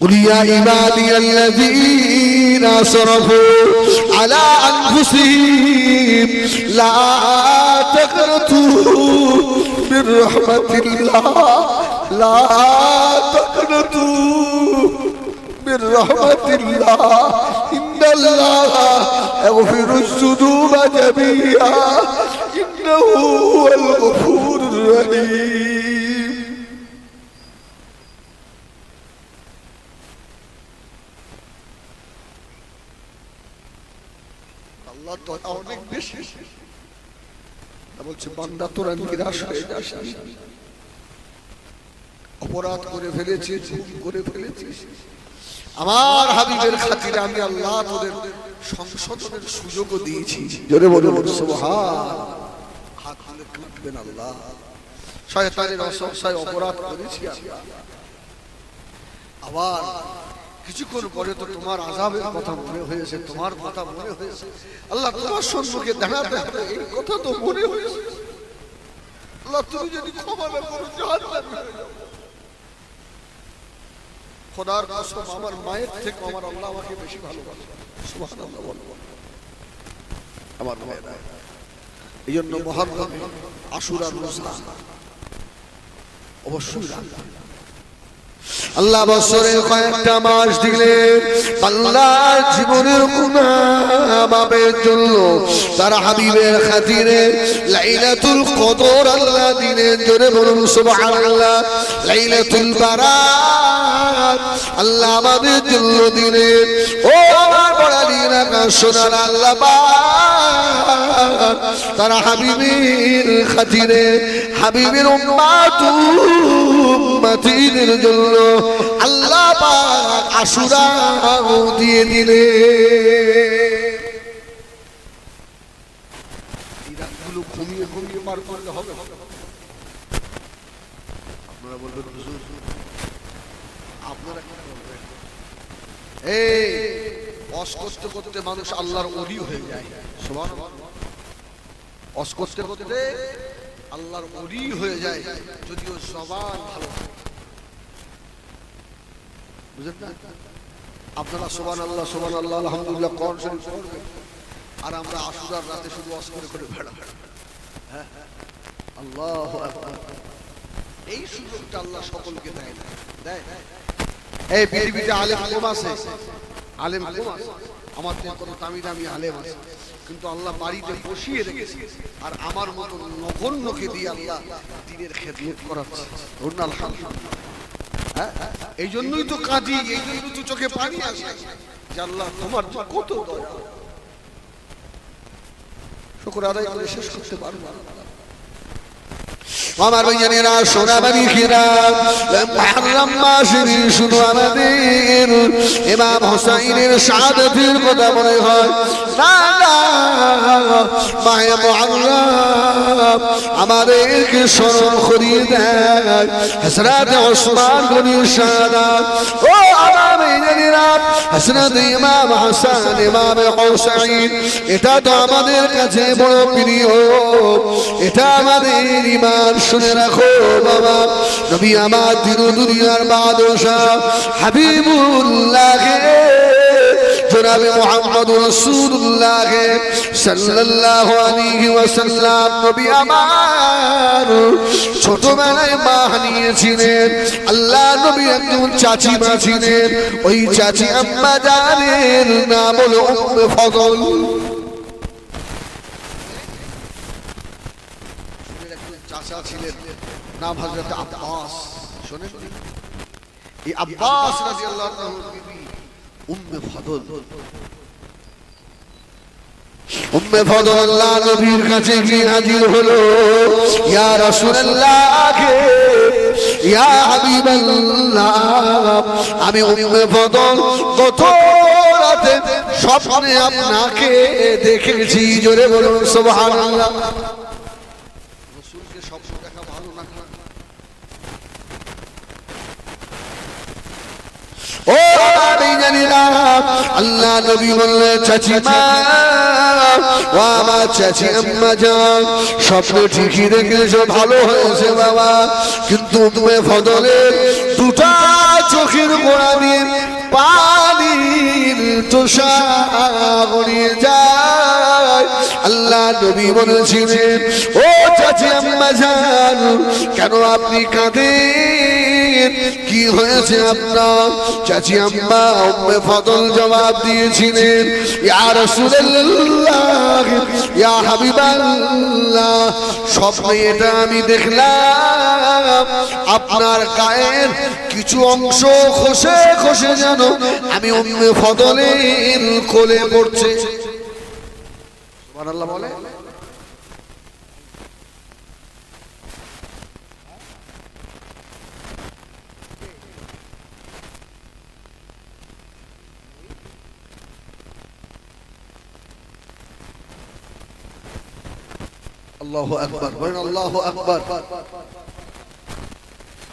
قل يا عبادي الذين أسرفوا على أنفسهم لا تقنطوا من رحمة الله لا تقنطوا من رحمة الله إن الله يغفر الذنوب جميعا إنه هو الغفور الرحيم الله তো অনেক বেশি বলছে বান্দা তোরা নিরাশ হয়ে যাস অপরাধ করে ফেলেছিস ভুল করে ফেলেছিস আমার হাবিবের খাতিরে আমি আল্লাহ তোদের সংশোধনের সুযোগও দিয়েছি জোরে বলুন সুবহান হাত তুলে কাঁদবেন আল্লাহ শয়তানের অসংখ্য অপরাধ করেছি আবার কিছুক্ষণ পরে তো তোমার আযাবের কথা মনে হয়েছে তোমার কথা মনে হয়েছে আল্লাহ তোমার সম্মুখে দাঁড়াতে হবে এই কথা তো মনে হয়েছে আল্লাহ তুমি যদি ক্ষমা না করো জাহান্নামে হয়ে যাও খোদার কসম আমার মায়ের থেকে আমার আল্লাহ আমাকে বেশি ভালোবাসে সুবহানাল্লাহ বলো আমার ভাইরা এইজন্য মুহররম আশুরা রোজা অবশ্যই রাখবেন আল্লাহ বছরে কয়েকটা মাস দিলেন আল্লাহর জীবনের গুনাহ মাফের জন্য তার হাবিবের খাতিরে লাইলাতুল কদর আল্লাহ দিলেন জোরে বলুন সুবহানাল্লাহ লাইলাতুল বারাত আল্লাহ আমাদের জন্য দিলেন ও আমার বড়ালিরা সোনার আল্লাহ পাক তার হাবিবের খাতিরে হাবিবের উম্মতের জন্য আল্লাহ পাক আশুরা দিয়ে দিলে এই রাতগুলো ঘুমিয়ে ঘুমিয়ে পার করলে হবে আপনারা বলবেন হুজুর আপনারা কি বলবেন এই ওয়াজ করতে করতে মানুষ আল্লাহর ওলি হয়ে যায় সুবহানাল্লাহ ওয়াজ করতে করতে আল্লাহর ওলি হয়ে যায় যদিও জবান ভালো বুঝেন না আপনারা সুবহানাল্লাহ সুবহানাল্লাহ আলহামদুলিল্লাহ কোন শরীফ পড়বেন আর আমরা আশুরার রাতে শুধু ওয়াজ করে করে বেড়া হ্যাঁ আল্লাহু আকবার এই সুযোগটা আল্লাহ সকলকে দেয় না দেয় এই পৃথিবীতে আলেম কম আছে আলেম কম আছে আমাদের কত দামি দামি আলেম আছে কিন্তু আল্লাহ বাড়িতে বসিয়ে রেখেছে আর আমার মতো নগণ্যকে দিয়ে আল্লাহ দ্বীনের খেদমত করাচ্ছে আলহামদুলিল্লাহ হ্যাঁ এই জন্যই তো কাঁদি এই জন্যই তো চোখে পানি আসে যে আল্লাহ তোমার কত দয়া শুকর আদায় করে শেষ করতে পারবো আমার ভাইজানেরা সোনাবাড়ি খিরাম মুহররম মাসের শুধু আমাদের ইমাম হুসাইনের শাহাদাতের কথা মনে হয় না না মাহে মুহররম আমাদেরকে স্মরণ করিয়ে দেয় হযরত ওসমান গনির শাহাদাত ও আমার ভাইজানেরা হযরত ইমাম হাসান ইমাম হুসাইন এটা তো আমাদের কাছে বড় প্রিয় এটা আমাদের ঈমান শুনে রাখো বাবা নবী আমার দিন দুনিয়ার বাদশা হাবিবুল্লাহ জনাবে মুহাম্মদ রাসূলুল্লাহ সাল্লাল্লাহু আলাইহি ওয়াসাল্লাম নবী আমার ছোটবেলায় মা হারিয়েছিলেন আল্লাহ নবী একজন চাচি মা ছিলেন ওই চাচি আম্মা জানের নাম হলো উম্মে ফদল চাচা ছিলেন নাম হযরত আব্বাস শুনেন এই আব্বাস রাদিয়াল্লাহু তাআলা বিবি উম্মে ফদল উম্মে ফদল আল্লাহ নবীর কাছে গিয়ে হাজির হলো ইয়া রাসূলুল্লাহ ইয়া হাবিবাল্লাহ আমি উম্মে ফদল গত রাতে স্বপ্নে আপনাকে দেখেছি জোরে বলুন সুবহানাল্লাহ রাসূলকে স্বপ্ন দেখা ভালো না ও আমি জানি না আল্লাহ নবী বললেন চাচি মা ও আমার চাচি আম্মা জান স্বপ্ন ঠিকই দেখেছো ভালো হয়েছে বাবা কিন্তু তুমি ফদলের দুটা চোখের গোড়া দিয়ে পানির তোষা গড়িয়ে যায়। আল্লাহ নবী বলেছিলেন, ও চাচি আম্মা জান, কেন আপনি কাঁদেন? কি হয়েছে আপনার? চাচি আম্মা উম্মে ফদল জবাব দিয়েছিলেন, ইয়া রাসূলুল্লাহ, ইয়া হাবিবাল্লাহ, স্বপ্নে এটা আমি দেখলাম আপনার গায়ের কিছু অংশ খসে খসে যেন আমি উম্মে ফদলের কোলে পড়ছে। সুবহানাল্লাহ বলে। আল্লাহু আকবার, বলেন আল্লাহু আকবার।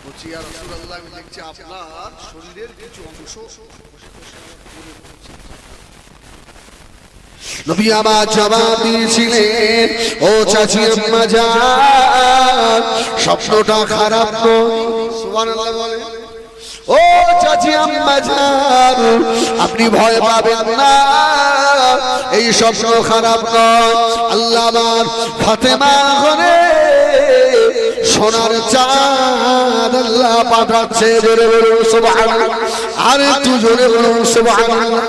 বলছি ইয়া রাসূলুল্লাহ, আমি দেখছি আপনার শরীরের কিছু অংশ। নবী আমার জবাব দিয়েছিলেন, ও চাচি আম্মা জান, স্বপ্নটা খারাপ নয়। সুবহানাল্লাহ বলে। ও চাচি আম্মা জান, আপনি ভয় পাবেন না, এই স্বপ্ন খারাপ নয়। আল্লাহ আমার ফাতেমা ঘরে সোনার চাঁদ আল্লাহ পাঠাচ্ছে। জোরে বলুন সুবহানাল্লাহ, আর একটু জোরে বলুন সুবহানাল্লাহ।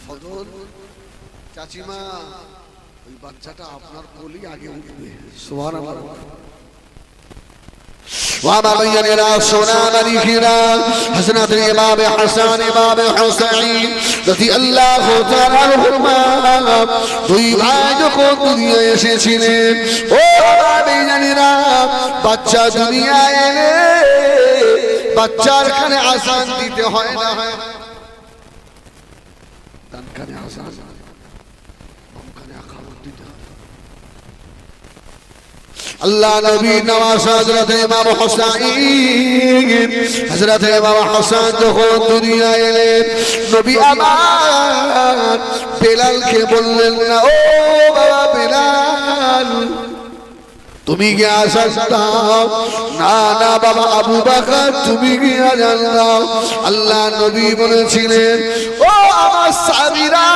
ফজল চাচিমা, ওই বাচ্চাটা আপনার কোলেই আগে উঠবে। সুবহানাল্লাহ। وما بيننا سنان ذكرا حسنة إمام حسن إمام حسين رضي الله تعالى عنهما দুই ভাই যখন দুনিয়ায় এসেছিলেন, ও বেজানিরা, বাচ্চা দুনিয়ায় এলে বাচ্চার কানে আযান দিতে হয় না? ডান কানে আযান, বাম কানে ইকামত দিতে হয়। আল্লাহ নবী নওয়াজ হযরত ইমাম হুসাইন, হযরত ইমাম হাসান যখন দুনিয়ায় এলেন, নবী আমার বেলালকে বললেন না, ও বাবা বেলাল, তুমি কি আযান দাও? না না বাবা আবু বকর, তুমি কি আযান দাও? আল্লাহ নবী বলেছিলেন, ও আমার সাহাবীরা,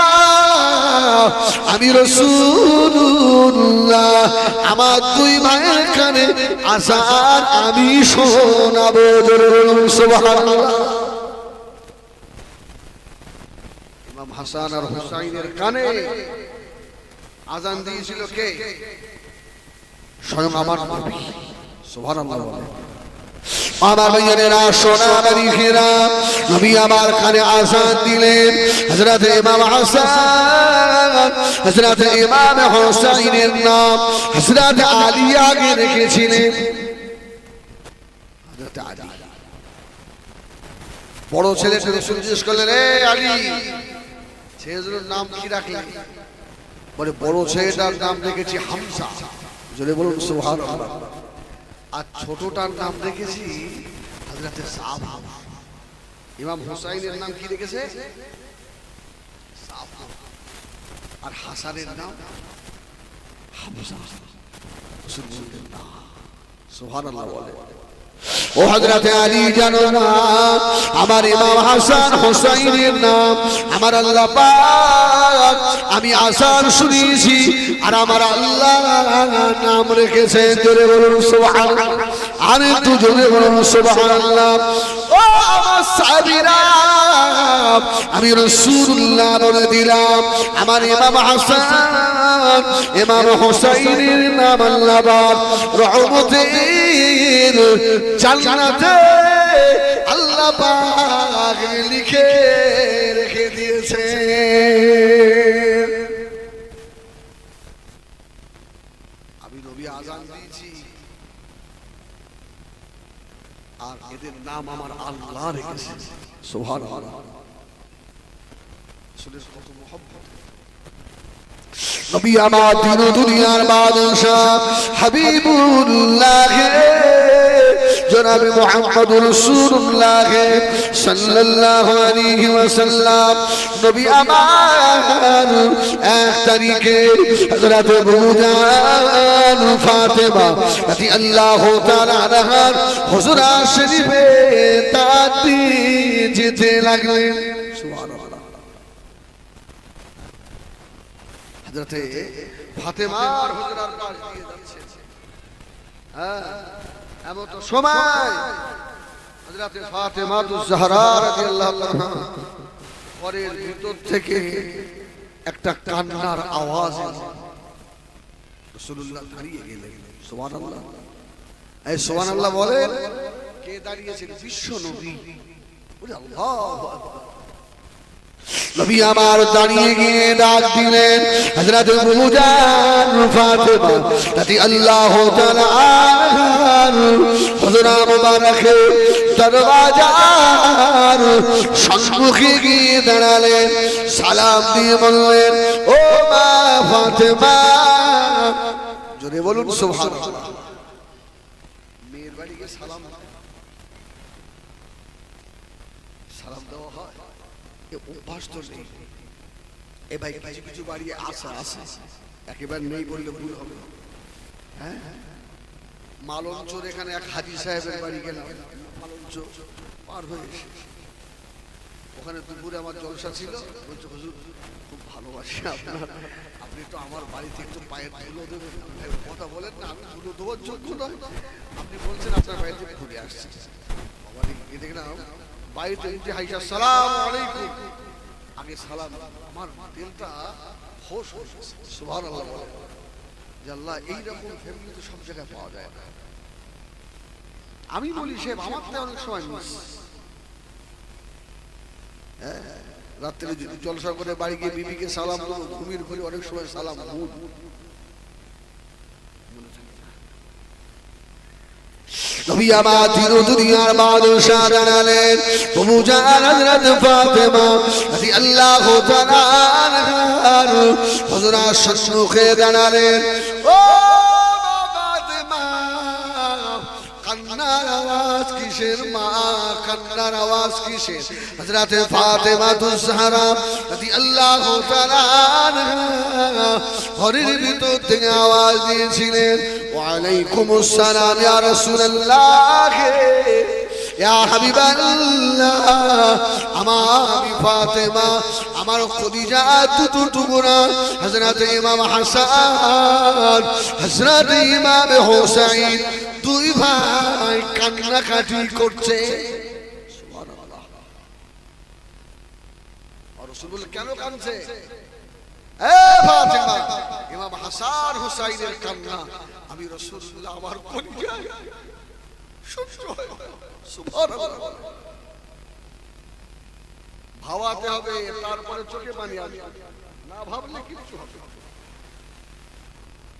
আমি রাসূলুল্লাহ আমার দুই ভাইয়ের কানে আযান আমি শোনাবো। জোরে বলুন সুবহানাল্লাহ। ইমাম হাসান আর হুসাইনের কানে আযান দিয়েছিল কে? স্বয়ং আমার নবী। সুবহানাল্লাহ। আমার ভাইয়েরা, সোনার রিখেরা, নবী আমার কানে আযান দিলেন। হযরত ইমাম হাসান, হযরত ইমাম হুসাইনের নাম হযরত আলী আগে রেখেছিলেন। হযরত আলী বড় ছেলে রাসূল জিজ্ঞেস করলেন, এ আলী, ছেলের নাম কি রাখলেন? বলে, বড় ছেলেটার নাম রেখেছি হামজা। জোরে বলুন সুবহানাল্লাহ। আর ছোটটার নাম রেখেছি হযরত সাফা। ইমাম হুসাইনের নাম কি রেখেছে? সাফা। আর হাসানের নাম হামজা। সুবহানাল্লাহ বলে। ও হযরত আলী, জানো না আমার ইমাম হাসান হুসাইনের নাম আমার আল্লাহ পাক আমি আযান শুনিয়েছি, আর আমার আল্লাহ নাম রেখেছেন। জোরে বলুন সুবহানাল্লাহ। আর একটু জোরে বলুন সুবহানাল্লাহ। ও আমার সাহাবীরা, আমি রাসূলুল্লাহ বলে দিলাম, আমার ইমাম হাসান ইমাম হুসাইনের নাম আল্লাহ পাক রহমতের জান্নাতে আল্লাহ পাক লিখে রেখে দিয়েছে। আমি নবী আযান দিয়েছি, আর এদের নাম আমার আল্লাহ রেখেছে। সুবহানাল্লাহ। আসলে কত মহব্বত। নবী আমার দিন দুনিয়ার বাদশা হাবিবুল্লাহ জনাবে মুহাম্মদুর রাসূলুল্লাহ সাল্লাল্লাহু আলাইহি ওয়াসাল্লাম নবী আমার 1 তারিখে হযরত বুজান ফাতেমা রাদিয়াল্লাহু তাআলা আনহার হুজরা শরীফে তাতি যেতে লাগলেন। সুবহানাল্লাহ। হযরত ফাতেমার হুজরার পাশ দিয়ে যাচ্ছে। হ্যাঁ, এমন তো সময় হযরত ফাতেমাতুজ জাহরা রাদিয়াল্লাহু তাআলা ঘরের ভিতর থেকে একটা কান্নার আওয়াজ এলো। রাসূলুল্লাহ দাঁড়িয়ে গেলেন। সুবহানাল্লাহ। এই সুবহানাল্লাহ বলেন, কে দাঁড়িয়েছেন? বিশ্ব নবী। বলে আল্লাহু আকবার। নবী আমার দাঁড়িয়ে গিয়ে ডাক দিলেন, হযরত বুজান ফাতেমা রাদিয়াল্লাহু তাআলা আনহার হুজরা মুবারকে দরওয়াজার সম্মুখে গিয়ে দাঁড়ালেন, সালাম দিয়ে বললেন, ও মা ফাতেমা। জোরে বলুন সুবহানাল্লাহ। মেয়ের বাড়িতে সালাম দেওয়া হয়, অভ্যাস তো নেই। এ ভাই কিছু কিছু বাড়ি আসা একেবারে নেই বললে ভুল হবে। হ্যাঁ, মালঞ্চর এখানে এক হাজী সাহেবের বাড়ি গেলাম, মালঞ্চ পার হয়ে এসে ওখানে দুপুরে আমার জলসা ছিল। বলছে হুজুর খুব ভালোবাসি আপনার, আপনি তো আমার বাড়িতে একটু পায়ের ধুলো দেবেন। কথা বলেন না, আমি ধুলো দেওয়ার যোগ্য নয়, আপনি বলছেন আপনার বাড়িতে ঘুরে আসছি। দেখলাম বাড়িতে উঠে হাইসা আসসালামু আলাইকুম, আগে সালাম। আমার দিলটা হোশ হোশ। সুবহানাল্লাহ। বলে যে আল্লাহ এইরকম ফ্যামিলি তো সব জায়গায় পাওয়া যায় না। আমি বলি সে আমার তো অনেক সময় মিস। রাত্রে জলসা করে বাড়ি গিয়ে বিবিকে সালাম দেবো, ঘুমির ঘরে অনেক সময় সালাম ভুল। নবী আমার দুনিয়ার বাদশা জানালেন, বুজান হযরত ফাতেমা রাদিয়াল্লাহু তাআলা আনহার হুজরা সম্মুখে দাঁড়ালেন। ও ফাতেমা, কান্নার আওয়াজ কিসের মা? কান্নার আওয়াজ কিসের? হযরত ফাতেমাতুজ জাহরা রাদিয়াল্লাহু তাআলা আনহা ঘরের ভিতর থেকে আওয়াজ দিয়েছিলেন, ওয়ালাইকুমুস সালাম ইয়া রাসূলুল্লাহ, ইয়া হাবিবাল্লাহ। আমি ফাতেমা, আমার খদিজা টুকরা হযরত ইমাম হাসান, হযরত ইমাম হুসাইন, দুই ভাই কান্নাকাটি করছে। সুবহানাল্লাহ। আর রাসূল বলে, কেন কাঁদছে? এ ফাতেমা, ইমাম হাসান হুসাইনের কান্না আমি রাসূলুল্লাহ আমার কলিজা সহ্য হয়। সুবহানাল্লাহ। ভাবাতে হবে, তারপরে চোখে পানি আসবে, না ভাবলে কিছু হবে।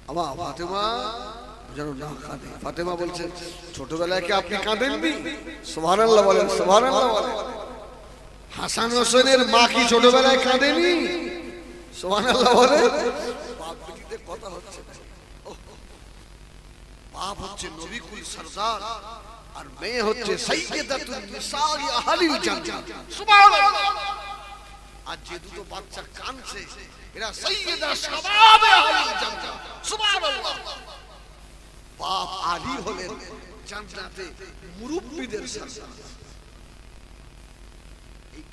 আমার ফাতেমা যেন না কাঁদে। ফাতেমা বলছেন, ছোটবেলায় কি আপনি কাঁদেননি? সুবহানাল্লাহ বলেন, সুবহানাল্লাহ বলেন। হাসান হোসেনের মা কি ছোটবেলায় কাঁদেনি? সুবহানাল্লাহ বলেন। বাপ বেটিতে কথা হচ্ছে, বাপ হচ্ছে নবীকুল সরদার আর মেয়ে হচ্ছে সাইয়্যিদাতুন নিসাই আহলিল জান্নাহ। সুবহানাল্লাহ। আজ যে দুটো বাচ্চা কাঁদছে, এরা সাইয়্যিদা শাবাবে আহলিল জান্নাহ। সুবহানাল্লাহ। বাপ আলী হলেন জান্নাতে মুরব্বিদের সরদার।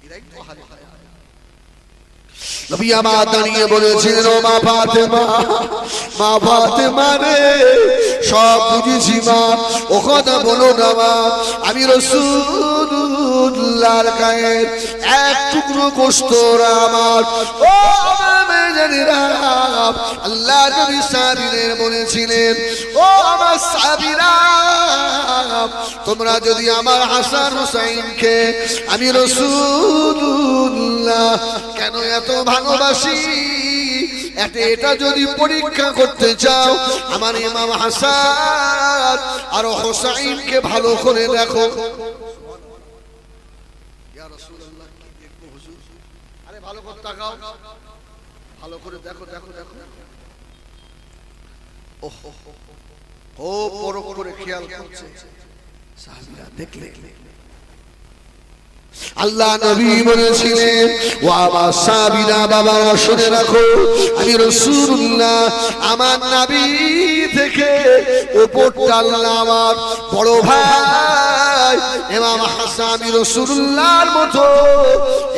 এরাই তো আহলে হায়াত। নবী আমার দাঁড়িয়ে বলেছিলেন, ও মা ফাতেমা, মা ফাতেমা রে, সব বুঝেছি মা, ও কথা বলো না মা। আমি রাসূলুল্লাহর গায়ের এক টুকরো গোশত আমার। ও আল্লাহ নবী সাহাবীদের বলেছিলেন, ও আমার সাহাবীরা, তোমরা যদি আমার হাসান হুসাইনকে আমি রাসূলুল্লাহ কেন এত ভালোবাসি, এটা যদি পরীক্ষা করতে চাও, আমার ইমাম হাসান আর হুসাইনকে ভালো করে দেখো। ইয়া রাসূলুল্লাহ, কি দেখবো হুজুর? আরে ভালো করে তাকাও, ভালো করে দেখো দেখো দেখো। ও পরখ করে খেয়াল করছে, সাহাবীরা দেখলে আল্লাহ নবী বলেছিলেন, ও আমার সাহাবীরা বাবারা শুনে রাখো, আমি রাসূলুল্লাহ আমার নবী থেকে উপরটা আল্লাহ আমার বড় ভাই ইমাম হাসান রাসূলুল্লাহর মতো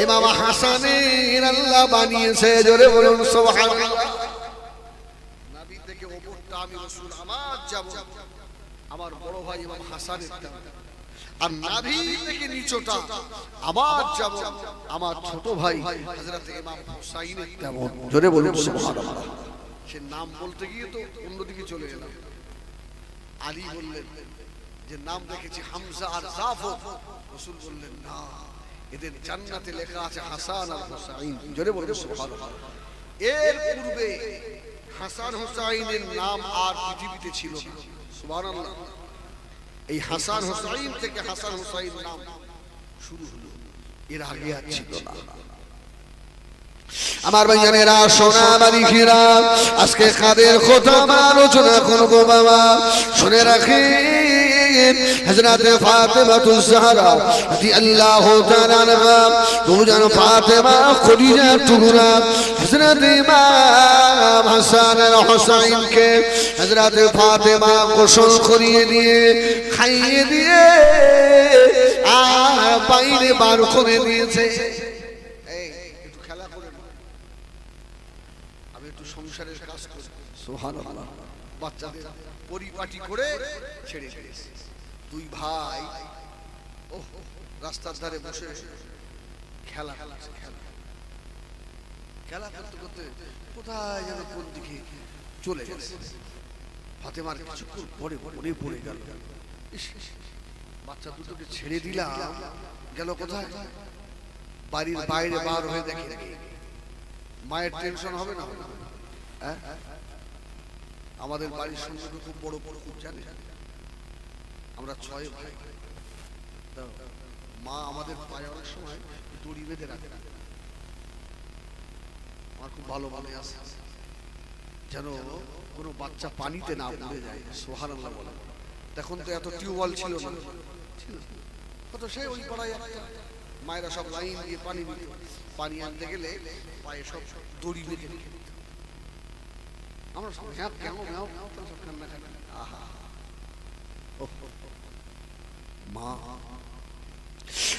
ইমাম হাসানের আল্লাহ বানিয়েছে। জোরে বলুন সুবহানাল্লাহ। নবী থেকে উপরটা আমি রাসূল আমার যাব আমার বড় ভাই ইমাম হাসানের দাম, আর নাভি থেকে নিচটা আবার যাব আমার ছোট ভাই হযরত ইমাম হুসাইনের তেমন। জোরে বলুন সুবহানাল্লাহ। সে নাম বলতে গিয়ে তো অন্যদিকে চলে গেলাম। আলী বললেন যে নাম রেখেছি হামজা আর জাফর, রাসূল বললেন না, এদের জান্নাতে লেখা আছে হাসান আর হুসাইন। জোরে বলুন সুবহানাল্লাহ। এর পূর্বে হাসান হুসাইনের নাম আর পৃথিবীতে ছিল না। সুবহানাল্লাহ। এই হাসান হুসাইন থেকে হাসান হুসাইন নাম শুরু হলো, এর আগে আর ছিল না। আমার ভাইজানেরা, সোনা মালিকেরা, আজকে কাদের কথা আমরা আলোচনা করবো বাবা, শুনে রাখেন। হযরত ফাতেমাতুজ জাহরা রাদিয়াল্লাহু তাআলা আনহা, দুজন ফাতেমা খদিজার টুকরা হযরত ইমাম হাসান আর হুসাইনকে হযরত ফাতেমা গোসল করিয়ে দিয়ে খাইয়ে দিয়ে আর বাইরে বার করে দিয়েছে। সংসারের কাজ করে সুবহানাল্লাহ, বাচ্চাদের পরিপাটি করে ছেড়ে দিয়েছে। দুই ভাই রাস্তার ধারে বসে খেলা করতে করতে কোথায় যেন কোন দিকে চলে গেছে। ফাতেমার কিছুক্ষণ পরে মনে পড়ে গেল, বাচ্চা দুটোকে ছেড়ে দিলাম, গেল কোথায়? বাড়ির বাইরে বার হয়ে দেখে মায়ের টেনশন হবে না? আমাদের বাড়ির সঙ্গে খুব বড় বড় খুব জানে, আমরা 6 ভাই। মা আমাদের পায়ে অনেক সময় দড়ি বেঁধে রাখে, আমার খুব ভালো মনে আছে, যেন কোনো বাচ্চা পানিতে না পড়ে যায়। সুবহানাল্লাহ বলে। তখন তো এত টিউবওয়েল ছিল না, কত সে ওই পাড়ায় একটা মায়েরা সব লাইন দিয়ে পানি আনতে গেলে পায়ে সব দড়ি বেঁধে রেখে দিত। আমরা সব মা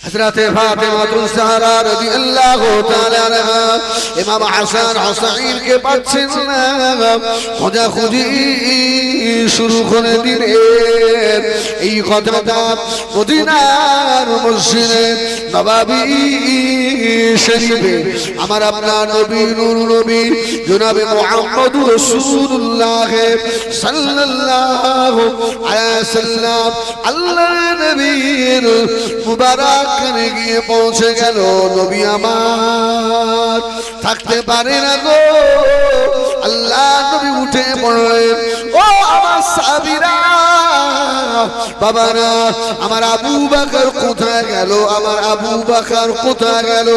হযরত ফাতেমাতুজ জাহরা রাদিয়াল্লাহু তাআলা আনহা ইমাম হাসান হুসাইন কে পাচ্ছেন না, খোঁজাখুঁজি শুরু করে দিলেন। এই কথাটা মদিনার মসজিদে নববী শরীফে আমার আপনার নবী নূর নবী জনাবে মুহাম্মদুর রাসূলুল্লাহ সাল্লাল্লাহু আলাইহি ওয়াসাল্লাম আল্লাহর নবীর মুবারক কানে গিয়ে পৌঁছে গেল। নবী আমার থাকতে পারে না গো, আল্লাহ নবী উঠে পড়লেন। ও আমার সাহাবীরা, বাবারা, আমার আবু বকর কোথায় গেল? আমার আবু বকর কোথায় গেল?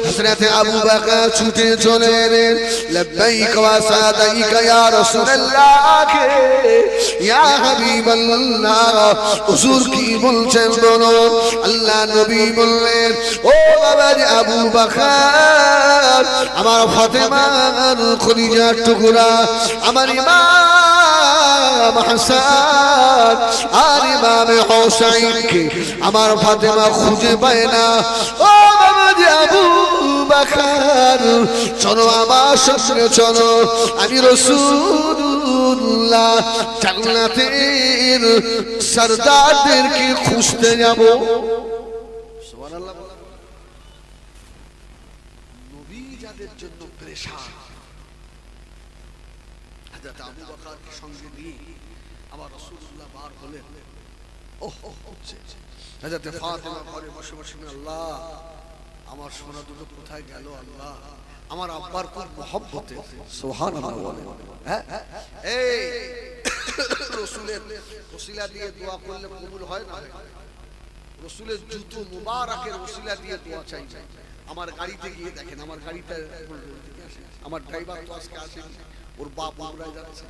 হযরত আবু বকর ছুটে চলে এলেন। লব্বাইক ওয়া সাদাইক ইয়া রাসূলুল্লাহ, ইয়া হাবিবাল্লাহ, হুজুর কি বলছেন বলুন। আল্লাহ নবী বললেন, ও বাবা আবু বকর, আমার ফাতেমার কলিজার টুকরা, আমার ইমাম হাসান আর ইমাম হুসাইনকে আমার ফাতেমা খুঁজে পায় না। ও বাবা আবু বকর, চলো আমার সঙ্গে চলো, আমি রাসূলুল্লাহ জান্নাতের সরদারদেরকে খুঁজতে যাব। সুবহানাল্লাহ। নবী যাদের জন্য পেরেশান, হযরত আবু বকরকে সঙ্গে নিয়ে আমার রাসূলুল্লাহ বার হলেন। হযরত ফাতেমা ঘরে বসে বসে, আল্লাহ আমার সোনা দুটো কোথায় গেল? আল্লাহ আমার আব্বার খুব মহব্বতে। সুবহানাল্লাহ বলে। হ্যাঁ, এই রাসূলের ওসিলা দিয়ে দোয়া করলে কবুল হয় না? রাসূলের জুতো মুবারকের ওসিলা দিয়ে দোয়া চাই। আমার গাড়িতে গিয়ে দেখেন, আমার গাড়িটা, আমার ড্রাইভার তো আজকে আসেনি, ওর বাপ উমরায় যাচ্ছে।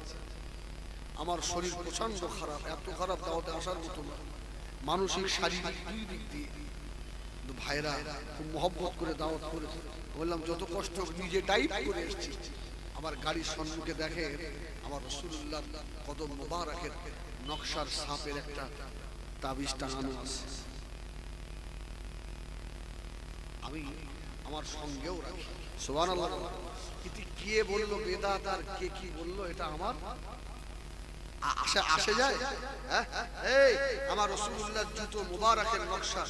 আমার শরীর প্রচন্ড খারাপ, এত খারাপ দাওয়াতে আসার মতো না। মানসিক শারীরিক দুই দিক দিয়ে। কিন্তু ভাইরা খুব মহব্বত করে দাওয়াত করেছে, বললাম যত কষ্ট নিজে টাইপ করে এসেছি। আমার গাড়ির সম্মুখে দেখে আমার রাসূলুল্লাহ কদম মোবারকের নকশার সাপের একটা তাবিজ টাঙানো আছে। আমি আমার সঙ্গেও রাখি। সুবহানাল্লাহ। কিন্তু কে বললো বেদাত আর কে কি বললো এটা আমার আসে যায়? এই আমার রাসূলুল্লাহর জুতো মোবারকের নকশা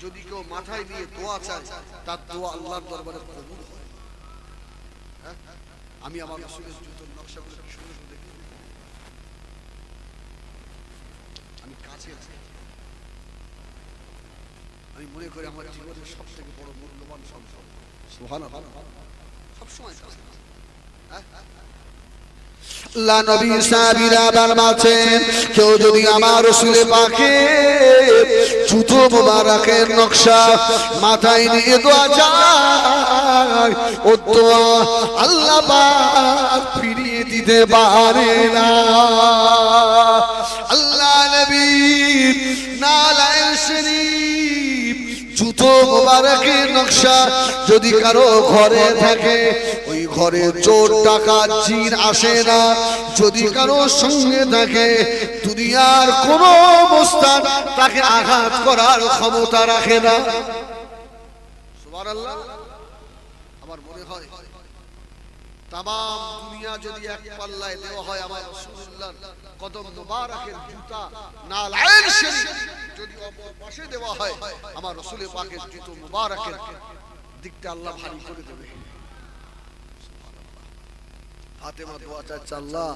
যদি কেউ মাথায় দিয়ে দোয়া চায়, তার দোয়া আল্লাহর দরবারে কবুল হয়। আমি আমার রাসূলের জুতোর নকশাগুলো শুনে দেখি, আমি কাছে আছি। আমি মনে করি আমার জীবনের সব থেকে বড় মূল্যবান সম্পদ। সুবহানাল্লাহ। সবসময় কাছে আল্লাহ নবী সাহাবীরা বলছেন, কেউ যদি আমার রাসূল পাকের জুতো মোবারকের নকশা মাথায় নিয়ে দোয়া চায়, ও দোয়া আল্লাহ পাক ফিরিয়ে দিতে পারে না। আল্লাহ নবীর নালায়ে শরীফ জুতো মোবারকের নকশা যদি কারো ঘরে থাকে, ওই ঘরে চোর ডাকাত জিন আসে না। যদি কারো সঙ্গে থাকে, দুনিয়ার কোন মুস্তান তাকে আঘাত করার ক্ষমতা রাখে না। সুবহানাল্লাহ। আমার মনে হয় তাম দুনিয়া যদি এক পাল্লায় দেওয়া হয়, আমার রাসূলুল্লাহর কদম মোবারকের জুতা নালায়ে শরীফ যদি অপর পাশে দেওয়া হয়, আমার রাসূলের পাকের জুতো মোবারকের দিকটা আল্লাহ ভারী করে দেবে। ফাতেমা দোয়া চাচ্ছে, আল্লাহ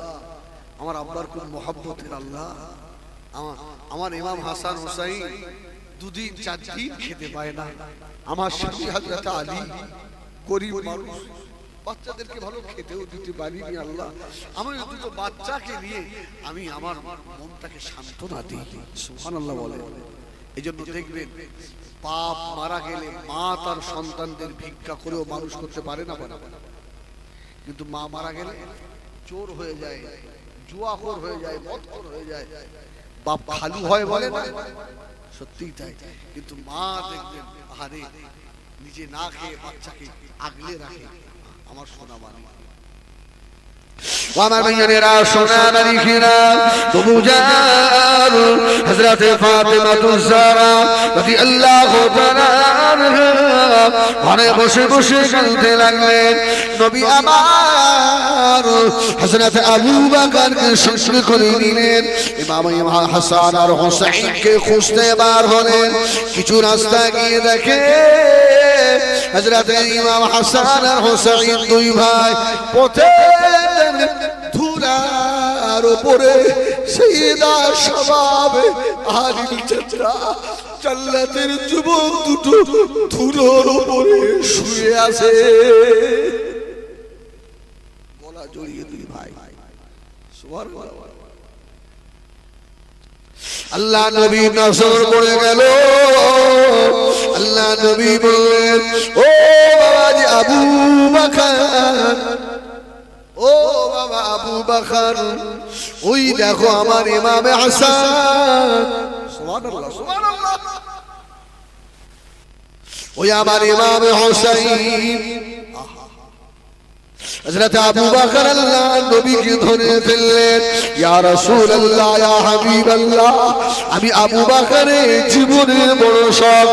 আমার আব্বার খুব মহব্বতের আল্লাহ, আমার ইমাম হাসান হুসাইন দুদিন চার দিন খেতে পায় না, আমার স্বামী হযরত আলী গরীব মানুষ, বাচ্চাদেরকে ভালো খেতেও দিতে পারিনি আল্লাহ, আমি দুটো বাচ্চাকে নিয়ে আমি আমার মনটাকে সান্ত্বনা দিই। সুবহানাল্লাহ বলে। এই জন্য দেখবেন বাপ মারা গেলে মা তার সন্তানদের ভিক্ষা করেও মানুষ করতে পারে না, কিন্তু মা মারা গেলে চোর হয়ে যায়, জুয়াখোর হয়ে যায়, মদখোর হয়ে যায়, বাপ খালু হয় বলে না, সত্যিই তাই। কিন্তু মা দেখবেন আহারে নিজে না খেয়ে বাচ্চাকে আগলে রাখে। আমার সোনা মানে আমার ভাইয়েরা সোনা মালিকেরা তবু যার হযরত ফাতেমা তুজারা রাদিয়াল্লাহু তাআলা ঘরে বসে বসে কাঁদতে লাগলেন। নবী আমার হযরত আবু বকরকে সঙ্গে করে নিলেন, ইমাম হাসান আর হুসাইনকে খুঁজতে বার হলেন। কিছু রাস্তা গিয়ে দেখে হযরত ইমাম হাসান আর হুসাইন দুই ভাই পথে ধুলার উপরে সাইয়্যিদা শাবাবে আহলিল জান্নাহ জান্নাতের যুবক দুটো ধুলোর উপরে শুয়ে আছে, গলা জড়িয়ে দুই ভাই। সুবহানাল্লাহ। আল্লাহ নবী নজর পড়ে গেল। আল্লাহ নবী বললেন, ও বাবাজি আবু বকর, ও বাবা আবু বকর, ওই দেখো আমার ইমামে হাসান, সুবহানাল্লাহ সুবহানাল্লাহ, ওই আমার ইমামে হুসাইন। হযরত আবু বকর আল্লাহ নবীকে ধরে ফেললেন, ইয়া রাসূলুল্লাহ ইয়া হাবিবাল্লাহ, আমি আবু বকরের জীবনের বড় শখ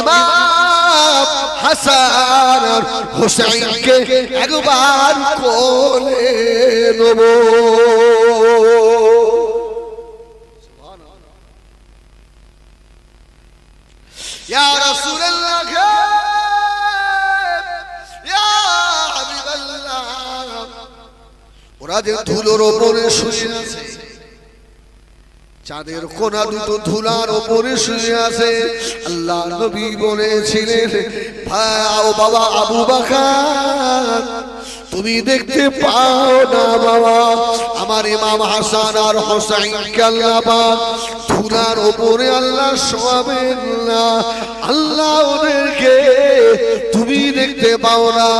ইমাম হাসান আর হুসাইনকে একবার কোলে নেব। সুবহানাল্লাহ। ইয়া রাসূলুল্লাহ, ওরা যে ধুলোর ওপরে শুয়ে আছে, চাঁদের কোনা দুটো ধুলার ওপরে শুয়ে আছে। আল্লাহ নবী বলেছিলেন, ভাই বাবা আবু বকর, তুমি দেখতে পাও না বাবা আমার ইমাম হাসান আর হুসাইনকে আল্লাহ পাক ধুলার ওপরে আল্লাহ শোয়াবেন না, আল্লাহ ওদেরকে তুমি দেখতে পাও না,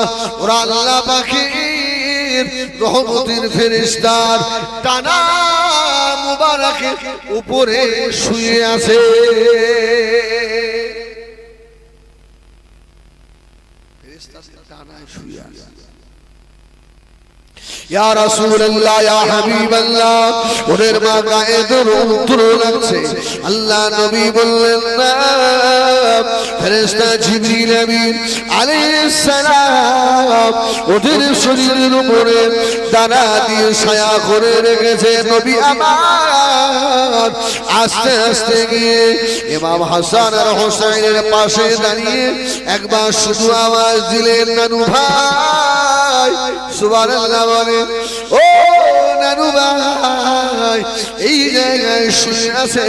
ওরা আল্লাহ পাকের রহমতের ফেরেশতার টানা মুবারকের উপরে শুয়ে আছে। ফেরেশতা ডানায় শুয়ে আছে। ইয়া রাসূলুল্লাহ, ইয়া হাবিবাল্লাহ, ওদের মা গায়ে দরুদ লাগছে। আল্লাহ নবী বললেন না, ফেরেশতা জিবরিল আমিন আলাইহিস সালাম ওদের শরীরের উপরে ডানা দিয়ে ছায়া করে রেখেছে। নবী আমার আস্তে আস্তে গিয়ে ইমাম হাসান আর হোসেনের পাশে দাঁড়িয়ে একবার শুধু আওয়াজ দিলেন, নানু ভাই। সুবহানাল্লাহ বলে, ও নানু ভাই, এই জায়গায় শুয়ে আছে।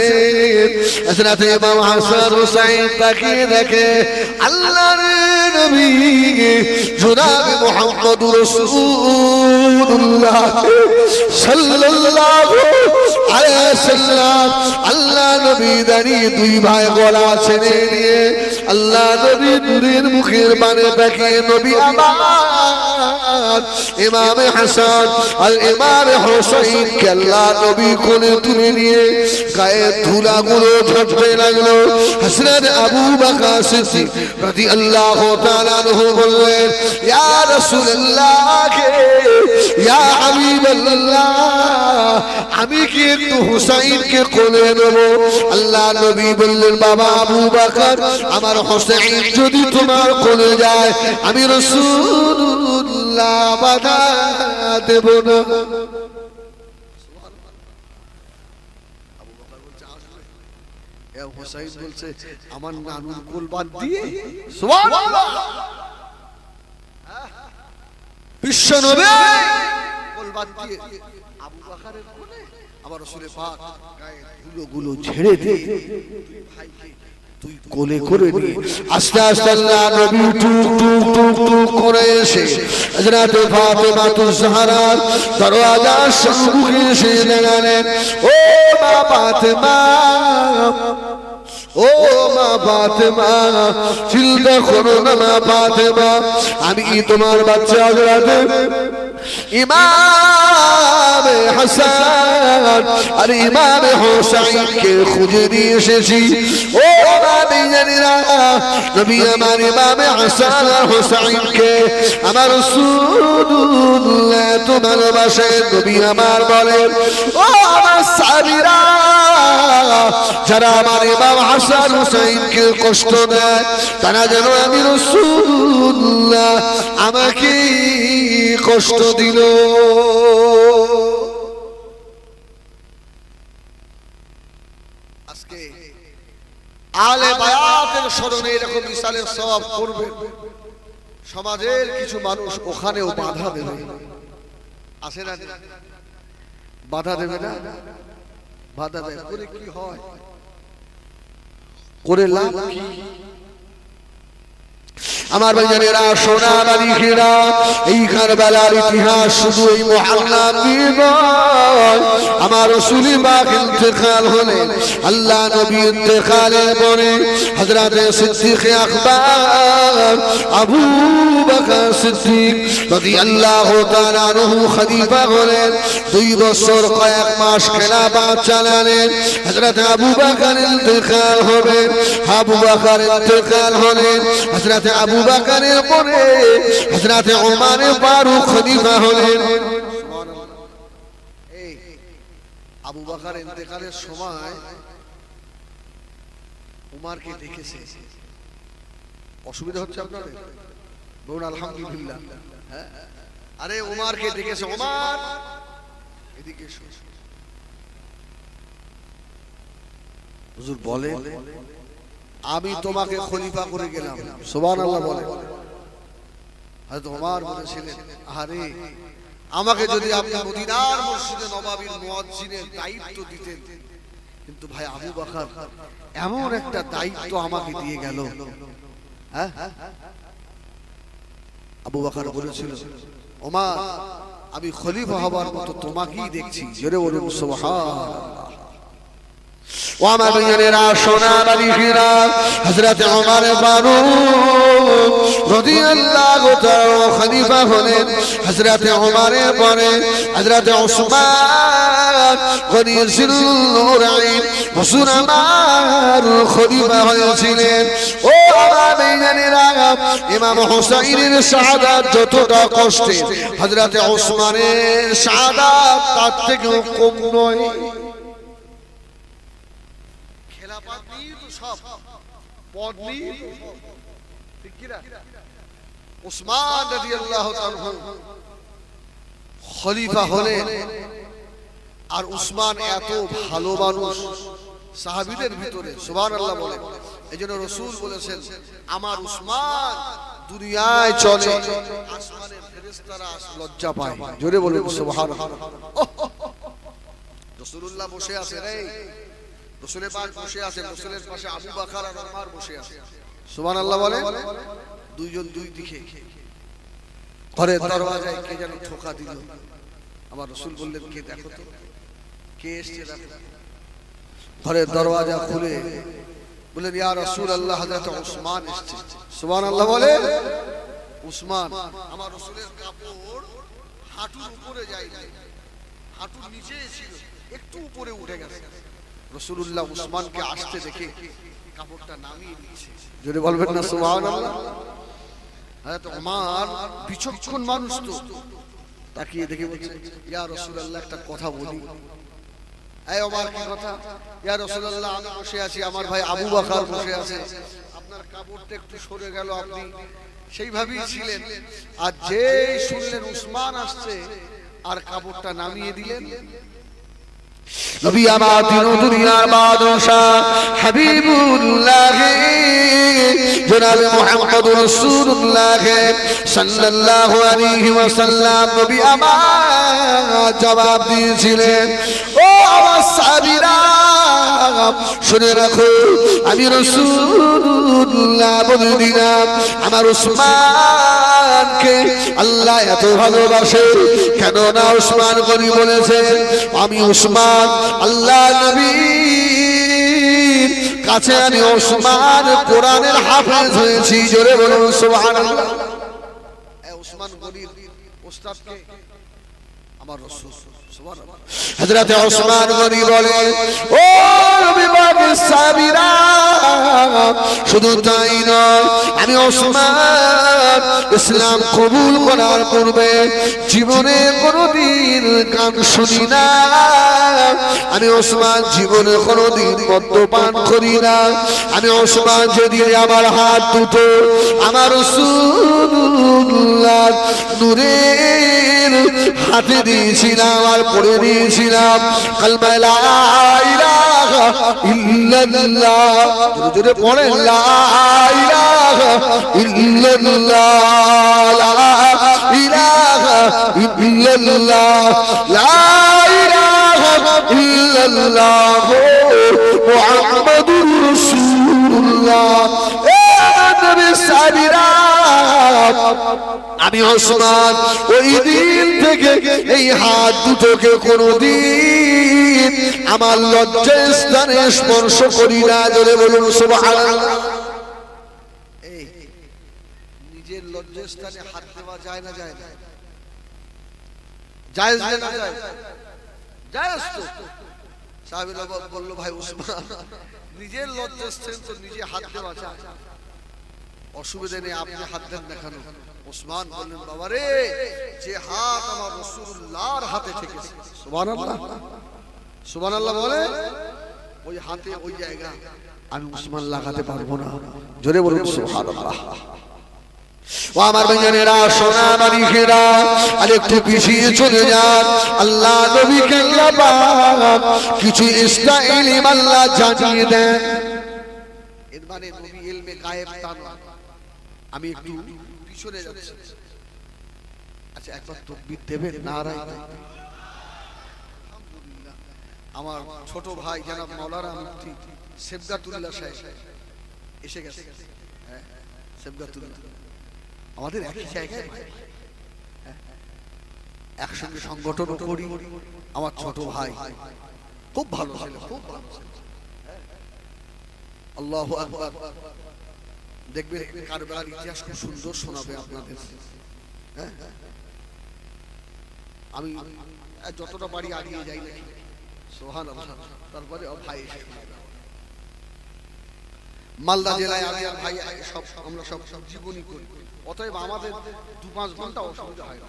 হযরত ইমাম হাসান হোসেন তাকিয়ে দেখে আল্লাহর নবী জনাব মুহাম্মদুর রাসূলুল্লাহ সাল্লাল্লাহু আলাইহি ওয়াসাল্লাম। আল্লাহ নবী দাঁড়িয়ে দুই ভাই গলা ছেড়ে নিয়ে আল্লাহ নবী নূরের মুখের বাণী তাকিয়ে নবী আমার ইমাম হাসান আর ইমাম হোসেন কে আল্লাহ নবী কোলে তুলে নিয়ে গায়ে ধুলাগুলো ঝরতে লাগলো। হযরত আবু বকর সিদ্দিক রাদিয়াল্লাহু তাআলা আনহু বললেন, ইয়া রাসূলুল্লাহ, ইয়া হাবিবাল্লাহ, আমি কি একটু হুসাইনকে কোলে নেব? আল্লাহ নবী বললেন, বাবা আবু বকর, আমার হোসেন যদি তোমার কোলে যায় আমি রাসূলুল্লাহ বাধা দেব না। আবু বকর বলছে, আসলে এ হোসেন বলছে আমার নানুর কোল বাদ দিয়ে। সুবহানাল্লাহ, বিশ্ব নবী কোল বাদ দিয়ে আবু বকরের কোলে আমার রাসূলের পাক গায়ে ধুলোগুলো ঝেড়ে দিয়ে ভাইকে তুই কোলে করে নিয়ে আস্তে আস্তে আল্লাহ নবী টুক টুক টুক টুক করে এসে হযরত ফাতেমা তুজহারার দরওয়াজার সম্মুখে এসে দাঁড়ালেন। ও মা ফাতেমা, ও মা ফাতেমা, চিন্তা করো না মা ফাতেমা, আমি তোমার বাচ্চা হযরত ইমাম হাসান আর ইমাম হোসেনকে খুঁজে নিয়ে এসেছি। ও নবী জানিরা, নবী আমার ইমাম হাসান আর হোসেনকে আমার রাসূলুল্লাহ তো ভালোবাসেন। নবী আমার বলেন, ও আমার সাহাবীরা, যারা আমার ইমাম হাসান হোসেনকে কষ্ট দেয় তারা যেন আমি রাসূলুল্লাহ আমাকে কষ্ট দিল। আজকে আলে বায়াতের স্মরণে এরকম মিসালের সওয়াব করবে, সমাজের কিছু মানুষ ওখানেও বাধা দেবে। আসে না, বাধা দেবে না, বাধা দেয় করে কি হয়, করে লাভ কি? আমার ভাইজানেরা, সোনা বাড়িরা, এই কারবালার ইতিহাস শুধু এই মুহাল্লা নয়। আমার রাসূল পাক ইন্তেকাল হলেন, আল্লাহ নবী ইন্তেকালের পরে হযরত সিদ্দিক আকবর আবু বকর সিদ্দিক রাদিয়াল্লাহু তাআলা আনহু খলিফা হলেন। 2 বছর কয়েক মাস খেলাফত চালালেন। হযরত আবু বকর ইন্তেকাল হলেন, আবু বকর ইন্তেকাল হলেন। হযরত আবু বকরের পরে হযরত ওমর ফারুক খলিফা হলেন। এই আবু বকর ইন্তেকালের সময় ওমরকে দেখেছে। অসুবিধা হচ্ছে আপনাদের? বলুন আলহামদুলিল্লাহ। হ্যাঁ, আরে ওমরকে দেখেছে। ওমর এদিকে এসো। হুজুর বলে, আমি তোমাকে খলিফা করে গেলাম। সুবহানাল্লাহ বলে। হযরত ওমর বলেছিলেন, আরে আমাকে যদি আপনি মদিনার মসজিদে নববীর মুয়াজ্জিনের দায়িত্ব দিতেন, কিন্তু ভাই আবু বকর এমন একটা দায়িত্ব আমাকে দিয়ে গেল। হ্যাঁ, আবু বকর বলেছিল, ওমর আমি খলিফা হবার মতো তোমাকেই দেখছি। জোরে বলুন সুবহানাল্লাহ। ও আমার ভাইয়েরা, সোনা বাড়িরা, হযরত ওমর ফারুক রাদিয়াল্লাহু তাআলা খলিফা হলেন। হযরত ওমরের পরে হযরত উসমান গনিসুল নূরাইন হুজুর আমার খলিফা হয়েছিলেন। ও আমার বেঈমানেরা, ইমাম হুসাইনের শাহাদাত যতটা কষ্টের, হযরতে ওসমানের শাহাদাত তার থেকেও কম নয়। খেলাফত নিয়ে তো সব পদ নিয়ে ঠিক কি না? ওসমান রাদিয়াল্লাহু তাআলা খলিফা হলেন, আর উসমান এত ভালো মানুষ সাহাবীদের ভিতরে, সুবহানাল্লাহ বলেন। এইজন্য রাসূল বলেছেন, আমার উসমান দুনিয়ায় চলে, আসমানের ফেরেশতারা লজ্জা পায়। জোরে বলুন সুবহানাল্লাহ। রাসূলুল্লাহ বসে আছেন, এই রাসূলের পাশ বসে আছেন, রাসূলের পাশে আবু বকর আর ওমর বসে আছেন, সুবহানাল্লাহ বলেন। দুইজন দুই দিকে, ঘরের দরওয়াজায় কে যেন ঠোকা দিল। আমার রাসূল বললেন, কে দেখো তো, কে এসেছে দেখো। ঘরের দরওয়াজা খুলে বললেন, ইয়া রাসূলুল্লাহ, হযরত ওসমান এসেছে। সুবহানাল্লাহ বলে। ওসমান, আমার রাসূলের কাপড় হাঁটুর উপরে যায় না, হাঁটুর নিচে ছিল, একটু উপরে উঠে গেছে। রাসূলুল্লাহ ওসমানকে আসতে দেখে কাপড়টা নামিয়ে নিয়েছে। যদি বলবেন না সুবহানাল্লাহ। হযরত ওমর বিচক্ষণ মানুষ, তো তাকিয়ে দেখে বলছে, ইয়া রাসূলুল্লাহ, একটা কথা বলি। এই ওমর, কি কথা? ইয়া রাসূলুল্লাহ, আমি বসে আছি, আমার ভাই আবু বকর বসে আছে, আপনার কাপড়টা একটু সরে গেল, আপনি সেইভাবেই ছিলেন, আর যেই শুনলেন উসমান আসছে আর কাপড়টা নামিয়ে দিলেন। নবী আমার দিন দুনিয়ার বাদশাহ হাবিবুল্লাহ জনাবে মুহাম্মদুর রাসূলুল্লাহ সাল্লাল্লাহু আলাইহি ওয়াসাল্লাম নবী আমার জবাব দিয়েছিলেন, ও আমার সাহাবীরা শুনে রাখো, আমি রাসূলুল্লাহ বলে দিলাম, আমার উসমানকে আল্লাহ এত ভালোবাসে। কেন না উসমান করি বলেছে, আমি উসমান আল্লাহ নবীর কাছে, আমি উসমান কোরআনের হাফেজ হয়েছি। জোরে বলুন সুবহানাল্লাহ। উসমান গনির ওস্তাদ কে? আমার রাসূল। সুবহানাল্লাহ। হযরত ওসমান গনি বলে, ও নবী পাকের সাহাবীরা, শুধু তাই নয়, আমি ওসমান ইসলাম কবুল করার পূর্বে জীবনে কোনোদিন গান শুনি না, আমি ওসমান জীবনে কোনোদিন মদ্যপান করি না, আমি ওসমান যেদিন আমার হাত দুটো আমার রাসূলুল্লাহ নূরের হাতে দিয়েছিলাম আর পড়ে দিয়েছিলাম কালমা লা ইলাহা ইল্লাল্লাহ, জোরে পড়েন, লা ইলাহা ইল্লাল্লাহ, লা ইলাহা ইল্লাল্লাহ, লা ইলাহা ইল্লাল্লাহ মুহাম্মাদুর রাসূলুল্লাহ। আমি ওসমান ওই দিন থেকে এই হাত দুটোকে কোনদিন আমার লজ্জার স্থানে স্পর্শ করি না। জোরে বলুন সুবহানাল্লাহ। এই নিজের লজ্জার স্থানে হাত দেওয়া যায় না? যায় না? জায়েজ না জায়েজ? জায়েজ তো। সাহাবীরা বলল, ভাই ওসমান, নিজের লজ্জার স্থানে তো নিজে হাত দেওয়া যায়, অসুবিধা নেই, আপনি হাত দেন না কেন? ওসমান বললেন, বাবা রে, যে হাত আমার রাসূলুল্লাহর হাতে থেকেছে, সুবহানাল্লাহ সুবহানাল্লাহ বলে, ওই হাতে ওই জায়গা আমি ওসমান লাগাতে পারবো না। জোরে বলুন সুবহানাল্লাহ। ও আমার ভাইয়েরা, সোনা মানিকেরা, আর একটু পিছিয়ে চলে যান। আল্লাহ নবীকে আল্লাহ পাক কিছু ইসলাইল আল্লাহ জানিয়ে দেন। এর মানে নবী ইলমে গায়েব তা নয়। আমি একটু পিছনে যাচ্ছি। আচ্ছা, একবার তাকবীর দেবেন? নারায়ে তাকবীর। আলহামদুলিল্লাহ। আমার ছোট ভাই জনাব মাওলানা মুফতি সেবগাতুল্লাহ সাহেব এসে গেছে। হ্যাঁ, সেবগাতুল্লাহ আমাদের একই জায়গায়, একসঙ্গে সংগঠন করি। আমার ছোট ভাই খুব ভালো ছেলে, খুব ভালো ছেলে। আল্লাহু আকবার। দেখবেন কারবালার ইতিহাস খুব সুন্দর শোনাবে আপনাদের। আমি যতটা বাড়ি আগিয়ে যাই না, সুবহানাল্লাহ। তারপরে ভাই মালদা জেলায় আমি আর ভাই সব আমরা সব জীবনী করি, অতএব আমাদের 2-5 ঘন্টা অসুবিধা হয় না।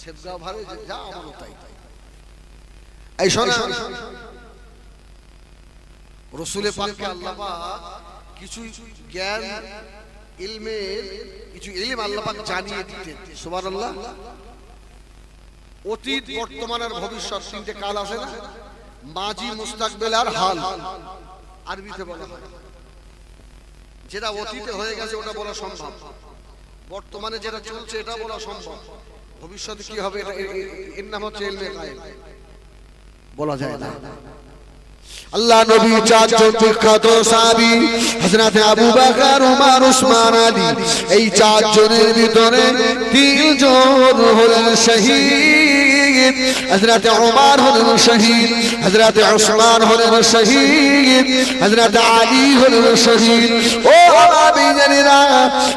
সেবগাঁও ভালো যা আমারও তাই। এই শোনা রসুলের পাককে আল্লাহ পাক কিছু জ্ঞান ইলমের কিছু ইলম আল্লাহ পাক জানিয়ে দিতেন। সুবহানাল্লাহ। অতীত বর্তমান আর ভবিষ্যৎ তিনটে কাল আছে না, মাজি মুস্তাকবেল আর হাল আরবিতে বলা হয়। যেটা অতীতে হয়ে গেছে ওটা বলা সম্ভব, বর্তমানে যেটা চলছে এটা বলা সম্ভব, ভবিষ্যতে কি হবে এর নাম হচ্ছে ইলমে গায়েব, বলা যায় না। আল্লাহ নবী চারজন বিখ্যাত সাহাবী হযরত আবু বকর, ওমর, ওসমান, আলী, এই চারজনের ভিতরে তিনজন হলেন শহীদ। হযরত ওমর হলেন শহীদ, হযরত ওসমান হলেন শহীদ, হযরত আলী হলেন শহীদ। ও নবী জানেরা,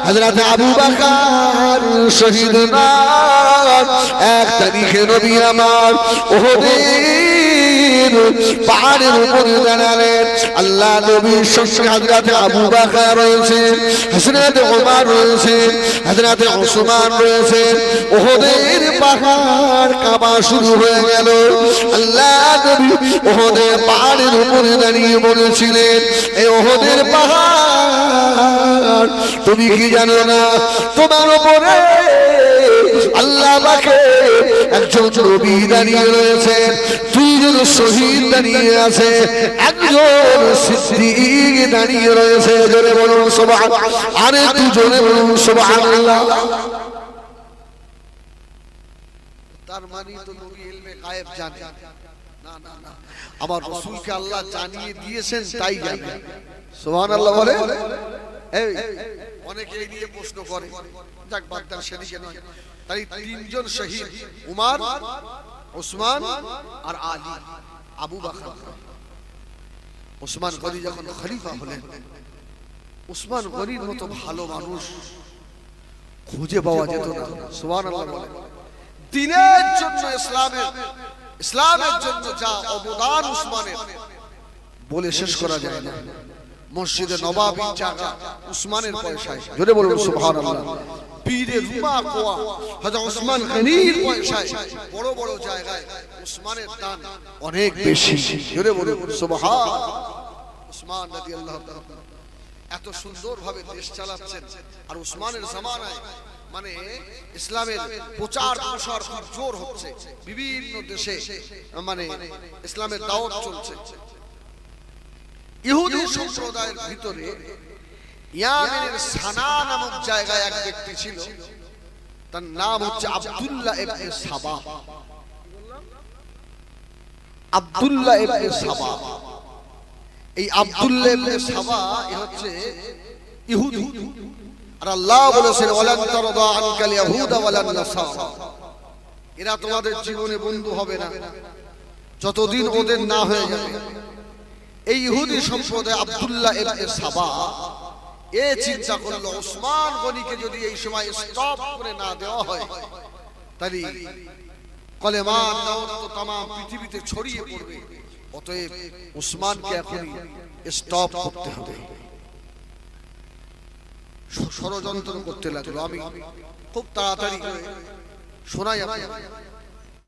হযরত আবু বকর শহীদ না, 1 তারিখে নবী আমার উহুদের পাহাড়ের উপরে দাঁড়ালেন। আল্লাহ নবীর সঙ্গে হযরত আবু বকর রয়েছে, হযরত ওমর রয়েছে, হযরত ওসমান রয়েছে। উহুদের পাহাড় কাঁপা শুরু হয়ে গেল। আল্লাহ নবী উহুদের পাহাড়ের উপরে দাঁড়িয়ে বলেছিলেন, এই উহুদের পাহাড় তুমি কি জানো না তোমার উপরে আল্লাহ পাকে একজন নবী দাঁড়িয়ে রয়েছে, 2 জন শহীদ দাঁড়িয়ে আছে, 1 জন সিদ্দিক দাঁড়িয়ে রয়েছে। জোরে বলুন সুবহানাল্লাহ। আরে 2 জনে বলুন সুবহানাল্লাহ। তার মানে তো নবী ইলমে গায়েব জানে না? না না, আমার রাসূলকে আল্লাহ জানিয়ে দিয়েছেন তাই জানে। সুবহানাল্লাহ বলে। এই অনেকে এই নিয়ে প্রশ্ন করে, যাক বাদ দাও, সেদিকে নয়। তাই 3 জন শহীদ, উমর, ওসমান আর আলী। আবু বকর, ওসমান গনি যখন খলিফা হলেন, ওসমান গনির মতো ভালো মানুষ খুঁজে পাওয়া যেত না। সুবহানাল্লাহ বলে। দ্বীনের জন্য, ইসলামের জন্য যা অবদান ওসমানের বলে শেষ করা যায় না। মসজিদে নববী জায়গা ওসমানের পয়সায়। জোরে বলুন সুবহানাল্লাহ। পীরে রুমা কোয়া হযরত ওসমান গনির পয়সায় বড় বড় জায়গায় ওসমানের দান অনেক বেশি। জোরে বলুন সুবহানাল্লাহ। ওসমান রাদিয়াল্লাহু তাআলা এত সুন্দরভাবে দেশ চালাচ্ছেন, আর ওসমানের জামানায় মানে ইসলামের প্রচার প্রসার খুব জোর হচ্ছে, বিভিন্ন দেশে মানে ইসলামের দাওয়াত চলছে। ইহুদি সম্প্রদায়ের ভিতরে ইয়ামেনের সানা নামক জায়গায় এক ব্যক্তি ছিল, তার নাম হচ্ছে আব্দুল্লাহ ইবনে সাবা। আব্দুল্লাহ ইবনে সাবা, এই আব্দুল্লাহ ইবনে সাবা এ হচ্ছে ইহুদি। আর আল্লাহ বলেছেন ওয়ালান তারদা আনকাল ইয়াহুদা ওয়ালান নাসারা, এরা তোমাদের জীবনে বন্ধু হবে না যতদিন ওদের না হয়ে যাবে। এই ইহুদি সম্প্রদায় আব্দুল্লাহ ইবনে সাবা এ চিন্তা করলো, ওসমান গনিকে যদি এই সময় স্টপ করে না দেওয়া হয় তাহলে কলেমার দাওয়াত তো तमाम পৃথিবীতে ছড়িয়ে পড়বে, অতএব ওসমানকে এখনই স্টপ করতে হবে। ষড়যন্ত্র করতে লাগলো। আমি খুব তাড়াতাড়ি শোনাই আপনাদের।